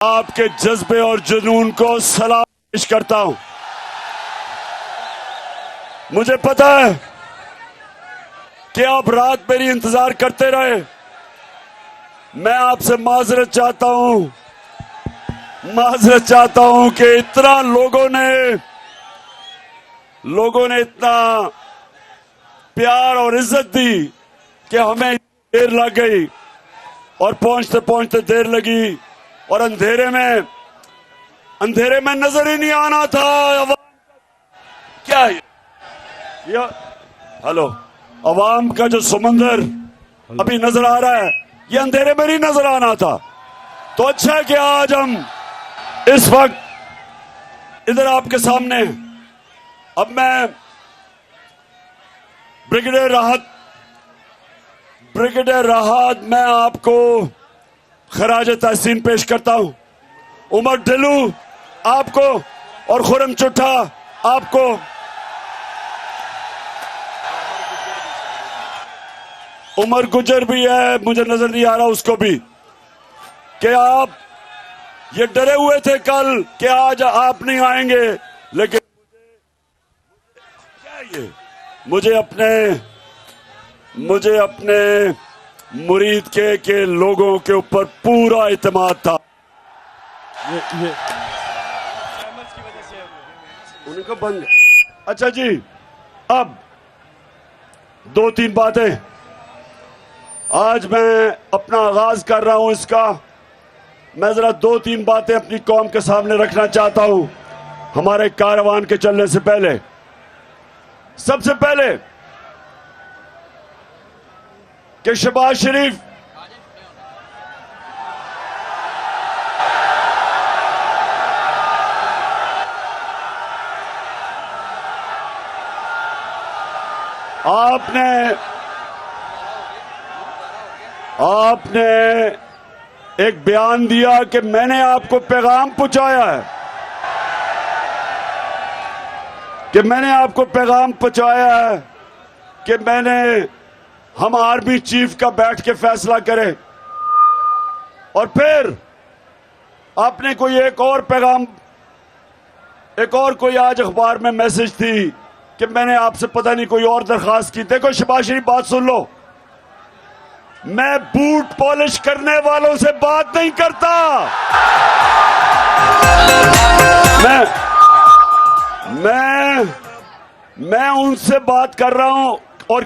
आपके जज्बे और जुनून को सलाम पेश करता हूं। मुझे पता है कि आप रात मेरी इंतजार करते रहे। मैं आपसे माजरत चाहता हूं कि इतना लोगों ने इतना प्यार और इज्जत दी कि हमें देर लग गई और पहुंचते पहुंचते देर लगी और अंधेरे में नजर ही नहीं आना था। क्या है ये? हेलो, अवाम का जो समंदर अभी नजर आ रहा है, ये अंधेरे में नहीं नजर आना था। तो अच्छा है कि आज हम इस वक्त इधर आपके सामने। अब मैं ब्रिगेडियर राहत मैं आपको खराज तहसीन पेश करता हूं। उमर ढिल्लू आपको और खुरम चुट्ठा आपको। उमर गुजर भी है, मुझे नजर नहीं आ रहा उसको भी, कि आप ये डरे हुए थे कल कि आज आप नहीं आएंगे, लेकिन क्या ये मुझे अपने मुरीद के लोगों के ऊपर पूरा इत्मीनान था। ये उनका बंद। अच्छा जी, अब 2-3 बातें आज मैं अपना आगाज कर रहा हूं इसका। मैं जरा 2-3 बातें अपनी कौम के सामने रखना चाहता हूं हमारे कारवान के चलने से पहले। सबसे पहले कि शहबाज शरीफ आपने एक बयान दिया कि मैंने आपको पैगाम पहुंचाया है, कि हम आर्मी चीफ का बैठ के फैसला करें। और फिर आपने एक और कोई आज अखबार में मैसेज थी कि मैंने आपसे पता नहीं कोई और दरखास्त की। देखो शहबाज शरीफ, बात सुन लो। मैं बूट पॉलिश करने वालों से बात नहीं करता। मैं उनसे बात कर रहा हूं और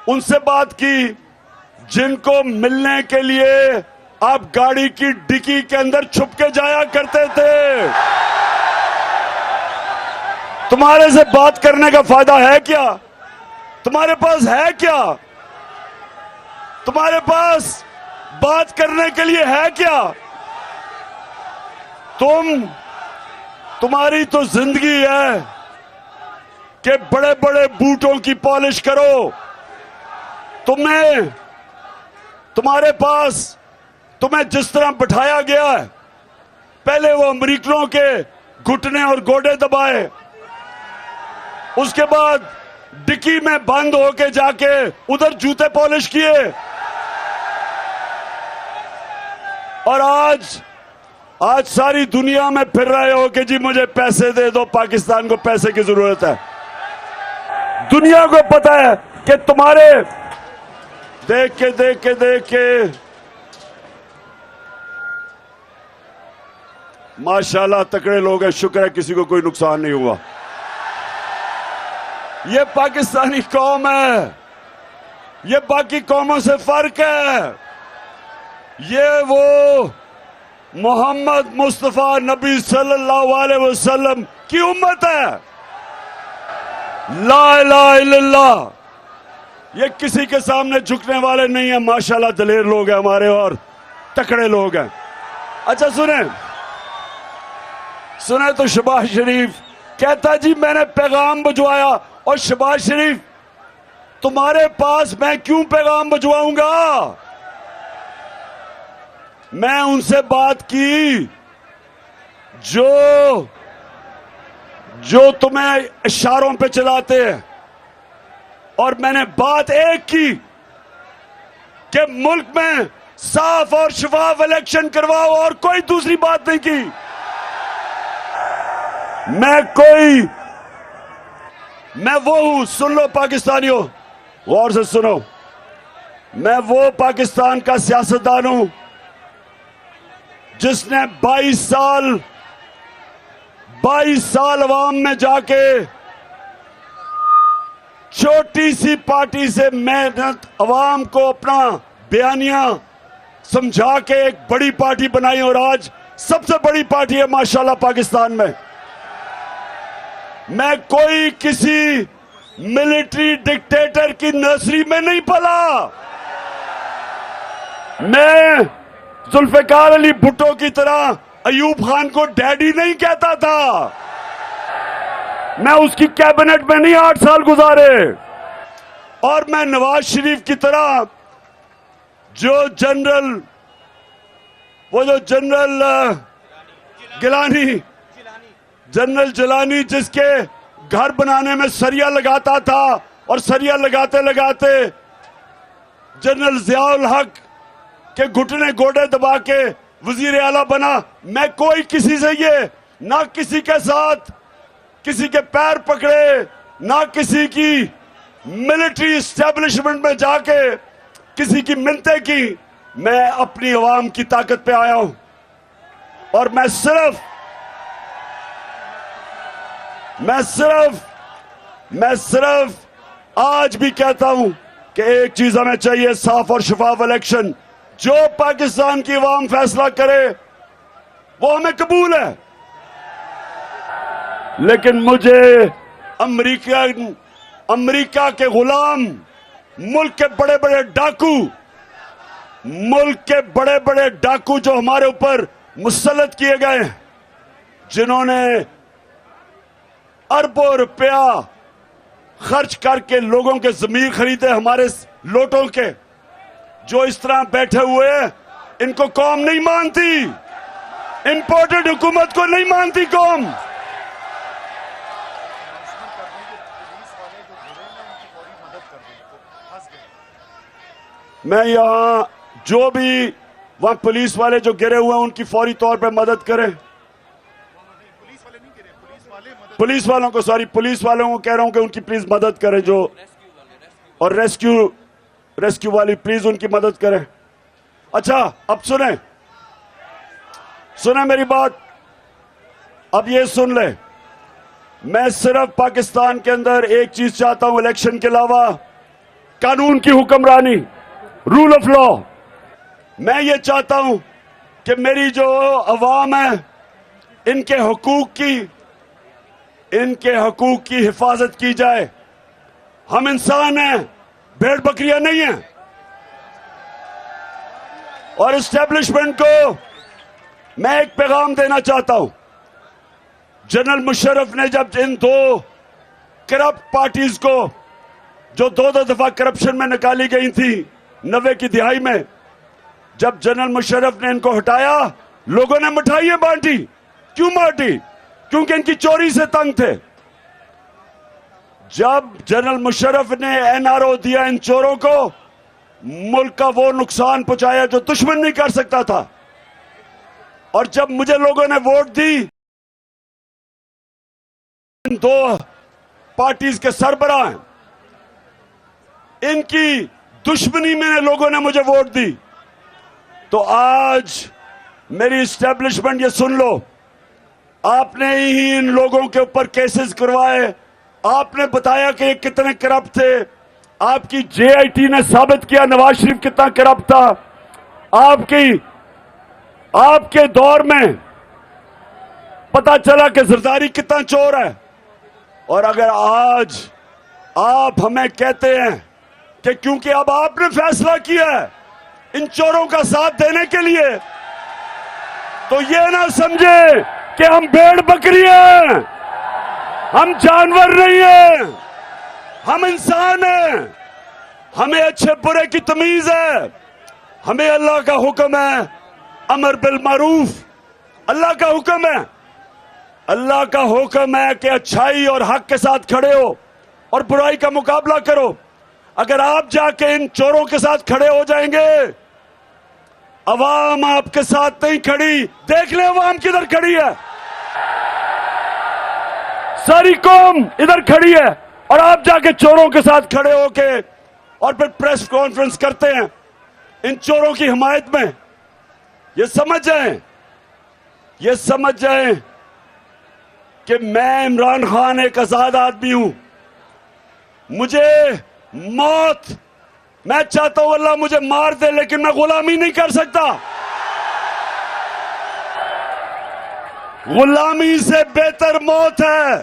उनसे बात की जिनको मिलने के लिए आप गाड़ी की डिक्की के अंदर छुप के जाया करते थे। तुम्हारे से बात करने का फायदा है क्या? तुम्हारे पास है क्या? तुम्हारे पास बात करने के लिए है क्या? तुम्हारी तो जिंदगी है कि बड़े बड़े बूटों की पॉलिश करो। तुम्हें जिस तरह बिठाया गया है, पहले वो अमरीकनों के घुटने और गोडे दबाए, उसके बाद डिक्की में बंद होके जाके उधर जूते पॉलिश किए, और आज सारी दुनिया में फिर रहे हो कि जी मुझे पैसे दे दो, पाकिस्तान को पैसे की जरूरत है। दुनिया को पता है कि तुम्हारे देख के माशाल्लाह तकड़े लोग हैं, शुक्र है किसी को कोई नुकसान नहीं हुआ। ये पाकिस्तानी कौम है, ये बाकी कौमों से फर्क है। ये वो मोहम्मद मुस्तफा नबी सल्लल्लाहु अलैहि वसल्लम की उम्मत है। ला इलाहा इल्लल्लाह। ये किसी के सामने झुकने वाले नहीं है। माशाल्लाह दलेर लोग हैं हमारे और तकड़े लोग हैं। अच्छा सुने तो शहबाज शरीफ कहता जी मैंने पैगाम भिजवाया। और शहबाज शरीफ, तुम्हारे पास मैं क्यों पैगाम भिजवाऊंगा? मैं उनसे बात की जो तुम्हें इशारों पे चलाते हैं, और मैंने बात एक की कि मुल्क में साफ और शफाफ इलेक्शन करवाओ और कोई दूसरी बात नहीं की। मैं वो हूं, सुन लो पाकिस्तानियों, गौर से सुनो, मैं वो पाकिस्तान का सियासतदान हूं जिसने 22 साल अवाम में जाके छोटी सी पार्टी से मेहनत अवाम को अपना बयानिया समझा के एक बड़ी पार्टी बनाई और आज सबसे बड़ी पार्टी है माशाल्लाह पाकिस्तान में। मैं कोई किसी मिलिट्री डिक्टेटर की नर्सरी में नहीं पला। मैं जुल्फिकार अली भुट्टो की तरह अयूब खान को डैडी नहीं कहता था। मैं उसकी कैबिनेट में नहीं 8 साल गुजारे। और मैं नवाज शरीफ की तरह जो जनरल जिलानी जिसके घर बनाने में सरिया लगाता था और सरिया लगाते लगाते जनरल जियाउल हक के घुटने गोडे दबा के वजीर आला बना। मैं कोई किसी से ये ना किसी के साथ किसी के पैर पकड़े ना किसी की मिलिट्री एस्टेब्लिशमेंट में जाके किसी की मिन्नतें की। मैं अपनी अवाम की ताकत पे आया हूं और मैं सिर्फ आज भी कहता हूं कि एक चीज हमें चाहिए, साफ और शफाफ इलेक्शन। जो पाकिस्तान की अवाम फैसला करे वो हमें कबूल है, लेकिन मुझे अमेरिका के गुलाम, मुल्क के बड़े बड़े डाकू जो हमारे ऊपर मुसल्लत किए गए, जिन्होंने अरबों रुपया खर्च करके लोगों के जमीर खरीदे हमारे लोटों के, जो इस तरह बैठे हुए हैं, इनको कौम नहीं मानती, इंपोर्टेड हुकूमत को नहीं मानती कौम। मैं यहां जो भी वहां पुलिस वाले जो गिरे हुए हैं उनकी फौरी तौर पे मदद करें। पुलिस वालों को कह रहा हूं कि उनकी प्लीज मदद करें, जो और रेस्क्यू वाली प्लीज उनकी मदद करें। अच्छा, अब सुने मेरी बात, अब ये सुन ले, मैं सिर्फ पाकिस्तान के अंदर एक चीज चाहता हूं इलेक्शन के अलावा, कानून की हुक्मरानी, रूल ऑफ लॉ। मैं ये चाहता हूं कि मेरी जो अवाम है इनके हकूक की हिफाजत की जाए। हम इंसान हैं, भेड़ बकरियां नहीं हैं। और एस्टेब्लिशमेंट को मैं एक पैगाम देना चाहता हूं। जनरल मुशर्रफ ने जब इन 2 करप्ट पार्टीज को, जो 2 दफा करप्शन में निकाली गई थी 90 की दिहाई में, जब जनरल मुशर्रफ ने इनको हटाया, लोगों ने मिठाइयां बांटी। क्यों बांटी? क्योंकि इनकी चोरी से तंग थे। जब जनरल मुशर्रफ ने एनआरओ दिया इन चोरों को, मुल्क का वो नुकसान पहुंचाया जो दुश्मन नहीं कर सकता था। और जब मुझे लोगों ने वोट दी, इन 2 पार्टीज के सरबराह हैं, इनकी दुश्मनी में लोगों ने मुझे वोट दी। तो आज मेरी एस्टेब्लिशमेंट, ये सुन लो, आपने ही इन लोगों के ऊपर केसेस करवाए, आपने बताया कि ये कितने करप्ट थे। आपकी जेआईटी ने साबित किया नवाज शरीफ कितना करप्ट था। आपके दौर में पता चला कि जरदारी कितना चोर है। और अगर आज आप हमें कहते हैं कि क्योंकि अब आपने फैसला किया है इन चोरों का साथ देने के लिए, तो ये ना समझे कि हम भेड़ बकरी हैं, हम जानवर नहीं हैं, हम इंसान हैं। हमें अच्छे बुरे की तमीज है। हमें अल्लाह का हुक्म है, अमर बिल मारूफ, अल्लाह का हुक्म है। अल्लाह का हुक्म है कि अच्छाई और हक के साथ खड़े हो और बुराई का मुकाबला करो। अगर आप जाके इन चोरों के साथ खड़े हो जाएंगे अवाम आपके साथ नहीं खड़ी, देख ले अवाम किधर खड़ी है। सारी कौम इधर खड़ी है और आप जाके चोरों के साथ खड़े होके और फिर प्रेस कॉन्फ्रेंस करते हैं इन चोरों की हिमायत में। ये समझ जाएं कि मैं इमरान खान एक आजाद आदमी हूं। मुझे मौत, मैं चाहता हूं अल्लाह मुझे मार दे, लेकिन मैं गुलामी नहीं कर सकता। गुलामी से बेहतर मौत है,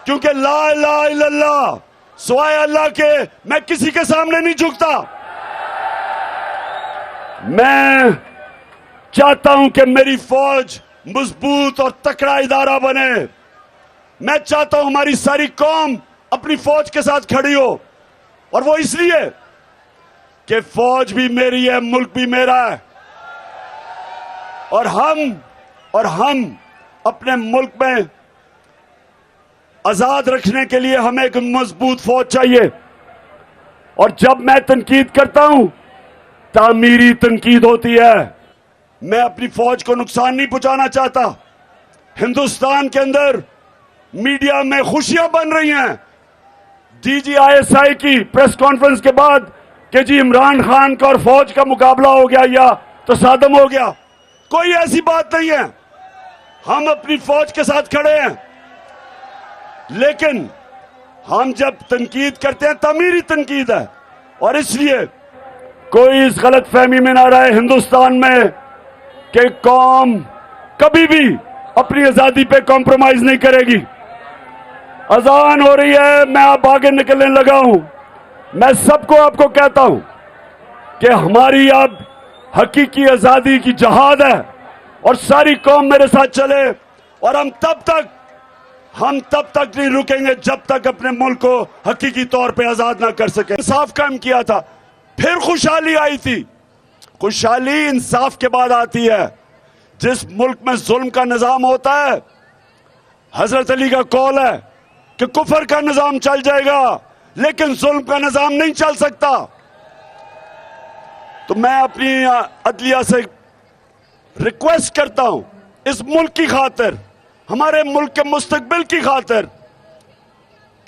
क्योंकि ला इलाहा इल्लल्लाह, सिवाय अल्लाह के मैं किसी के सामने नहीं झुकता। मैं चाहता हूं कि मेरी फौज मजबूत और तकड़ा इदारा बने। मैं चाहता हूं हमारी सारी कौम अपनी फौज के साथ खड़ी हो, और वो इसलिए कि फौज भी मेरी है, मुल्क भी मेरा है, और हम अपने मुल्क में आजाद रखने के लिए हमें एक मजबूत फौज चाहिए। और जब मैं तनकीद करता हूं, तामीरी तनकीद होती है। मैं अपनी फौज को नुकसान नहीं पहुंचाना चाहता। हिंदुस्तान के अंदर मीडिया में खुशियां बन रही हैं DGISI की प्रेस कॉन्फ्रेंस के बाद कि जी इमरान खान का और फौज का मुकाबला हो गया या तसादम हो गया। कोई ऐसी बात नहीं है। हम अपनी फौज के साथ खड़े हैं, लेकिन हम जब तनकीद करते हैं तामीरी तनकीद है। और इसलिए कोई इस गलत फहमी में ना रहे हिंदुस्तान में कि कौम कभी भी अपनी आजादी पे कॉम्प्रोमाइज नहीं करेगी। अजान हो रही है, मैं अब आगे निकलने लगा हूं। मैं सबको आपको कहता हूं कि हमारी अब हकीकी आजादी की जहाद है, और सारी कौम मेरे साथ चले, और हम तब तक नहीं रुकेंगे जब तक अपने मुल्क को हकीकी तौर पे आजाद ना कर सके। इंसाफ कायम किया था, फिर खुशहाली आई थी। खुशहाली इंसाफ के बाद आती है। जिस मुल्क में जुल्म का निजाम होता है, हजरत अली का कौल है कि कुफर का निजाम चल जाएगा, लेकिन जुल्म का निजाम नहीं चल सकता। तो मैं अपनी अदलिया से रिक्वेस्ट करता हूं, इस मुल्क की खातिर, हमारे मुल्क के मुस्तकबिल की खातिर,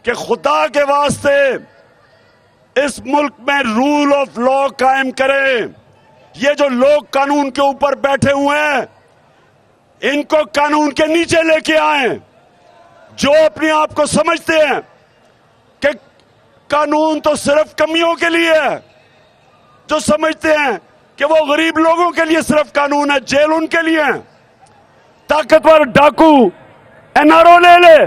कि खुदा के वास्ते इस मुल्क में रूल ऑफ लॉ कायम करें। ये जो लोग कानून के ऊपर बैठे हुए हैं, इनको कानून के नीचे लेके आए। जो अपने आप को समझते हैं कि कानून तो सिर्फ कमियों के लिए है, जो समझते हैं कि वो गरीब लोगों के लिए सिर्फ कानून है, जेल उनके लिए है। ताकतवर डाकू NRO ले ले,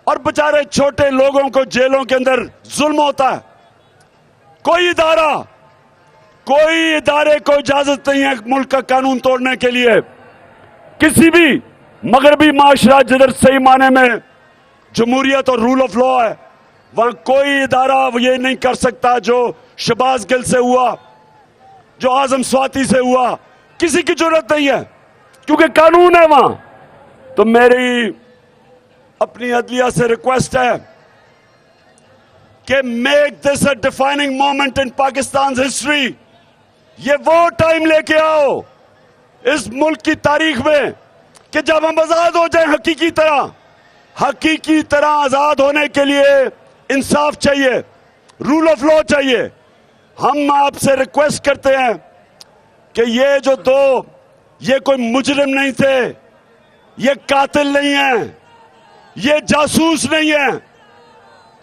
और बेचारे छोटे लोगों को जेलों के अंदर जुल्म होता है। कोई इदारे को इजाजत नहीं है मुल्क का कानून तोड़ने के लिए। किसी भी मगरबी माशरा जिधर सही माने में जमहूरियत और रूल ऑफ लॉ है, वहां कोई इदारा ये नहीं कर सकता जो शहबाज गिल से हुआ, जो आजम स्वाति से हुआ। किसी की जरूरत नहीं है, क्योंकि कानून है वहां। तो मेरी अपनी अदलिया से रिक्वेस्ट है कि make this a defining moment in Pakistan history. ये वो टाइम लेके आओ इस मुल्क की तारीख में कि जब हम आजाद हो जाएं हकीकी तरह आजाद होने के लिए इंसाफ चाहिए, रूल ऑफ लॉ चाहिए। हम आपसे रिक्वेस्ट करते हैं कि ये कोई मुजरिम नहीं थे, ये कातिल नहीं है, ये जासूस नहीं है,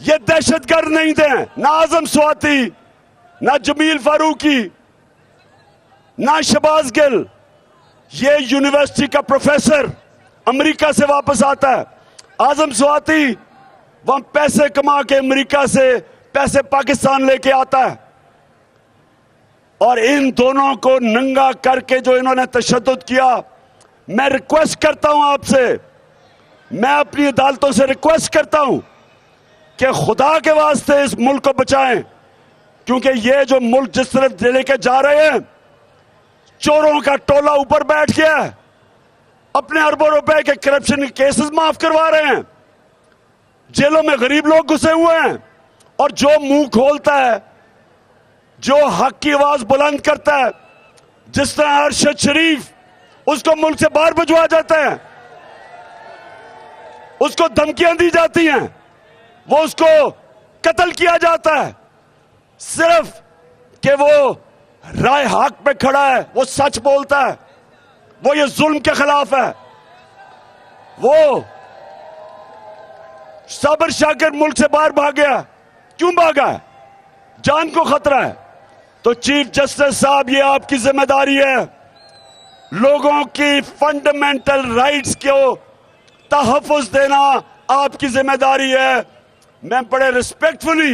ये दहशतगर्द नहीं थे। ना आजम स्वाति, ना जमील फारूकी, ना शहबाज गिल। ये यूनिवर्सिटी का प्रोफेसर अमेरिका से वापस आता है। आजम स्वाति वहां पैसे कमा के अमेरिका से पैसे पाकिस्तान लेके आता है, और इन दोनों को नंगा करके जो इन्होंने तशद्दुद किया, मैं रिक्वेस्ट करता हूं आपसे, मैं अपनी अदालतों से रिक्वेस्ट करता हूं कि खुदा के वास्ते इस मुल्क को बचाएं, क्योंकि ये जो मुल्क जिस तरफ लेके जा रहे हैं, चोरों का टोला ऊपर बैठ गया है, अपने अरबों रुपए के करप्शन के केसेस माफ करवा रहे हैं, जेलों में गरीब लोग घुसे हुए हैं, और जो मुंह खोलता है, जो हक की आवाज बुलंद करता है, जिस तरह अरशद शरीफ, उसको मुल्क से बाहर भिजवा जाते हैं, उसको धमकियां दी जाती हैं, वो उसको कत्ल किया जाता है सिर्फ कि वो राय हक पे खड़ा है, वो सच बोलता है, वो ये जुल्म के खिलाफ है। वो साबिर शाकिर मुल्क से बाहर भाग गया, क्यों भागा है? जान को खतरा है। तो चीफ जस्टिस साहब, ये आपकी जिम्मेदारी है, लोगों की फंडामेंटल राइट्स को तहफ़्फ़ुज़ देना आपकी जिम्मेदारी है। मैं बड़े रिस्पेक्टफुली,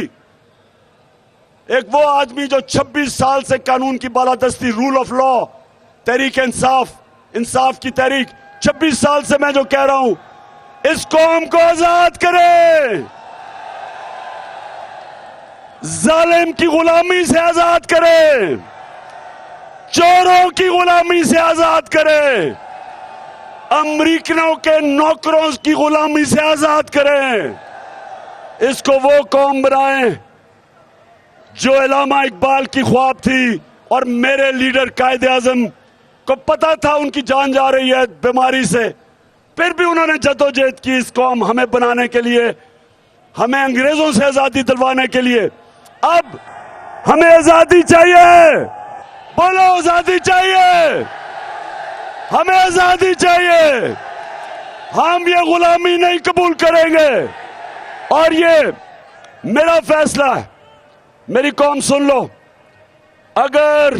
एक वो आदमी जो 26 साल से कानून की बालादस्ती, rule of law, Tehreek Insaf की तहरीक, 26 साल से मैं जो कह रहा हूं, इस कौम को आजाद करें, जालिम की गुलामी से आजाद करें, चोरों की गुलामी से आजाद करें, अमरीकनों के नौकरों की गुलामी से आजाद करें। इसको वो कौम बनाएं जो इलामा इकबाल की ख्वाब थी और मेरे लीडर कायद आजम को पता था उनकी जान जा रही है बीमारी से, फिर भी उन्होंने जद्दोजहद की इस कौम हमें बनाने के लिए, हमें अंग्रेजों से आजादी दिलवाने के लिए। अब हमें आजादी चाहिए, बोलो आजादी चाहिए, हमें आजादी चाहिए। हम ये गुलामी नहीं कबूल करेंगे और ये मेरा फैसला है। मेरी कौम सुन लो, अगर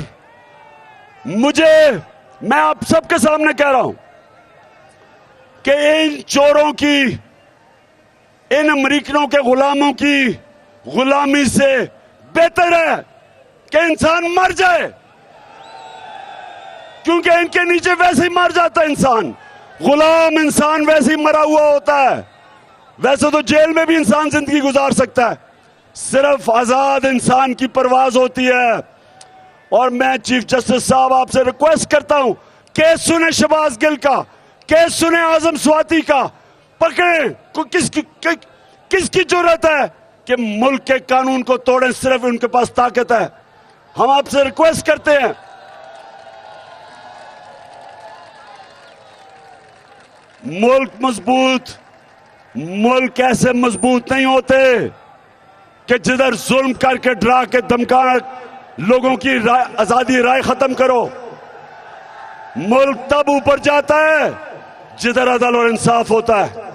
मैं आप सबके सामने कह रहा हूं कि इन चोरों की, इन अमरीकनों के गुलामों की गुलामी से बेहतर है कि इंसान मर जाए, क्योंकि इनके नीचे वैसे ही मर जाता है इंसान। गुलाम इंसान वैसे ही मरा हुआ होता है। वैसे तो जेल में भी इंसान जिंदगी गुजार सकता है, सिर्फ आजाद इंसान की परवाज होती है। और मैं चीफ जस्टिस साहब आपसे रिक्वेस्ट करता हूं, केस सुने शहबाज गिल का, केस सुने आजम स्वाति का, पकड़े को। किसकी जरूरत है कि मुल्क के कानून को तोड़े? सिर्फ उनके पास ताकत है। हम आपसे रिक्वेस्ट करते हैं, मुल्क ऐसे मजबूत नहीं होते कि जिधर जुल्म करके, डरा के, धमका लोगों की आजादी राय खत्म करो। मुल्क तब ऊपर जाता है जिधर अदल और इंसाफ होता है।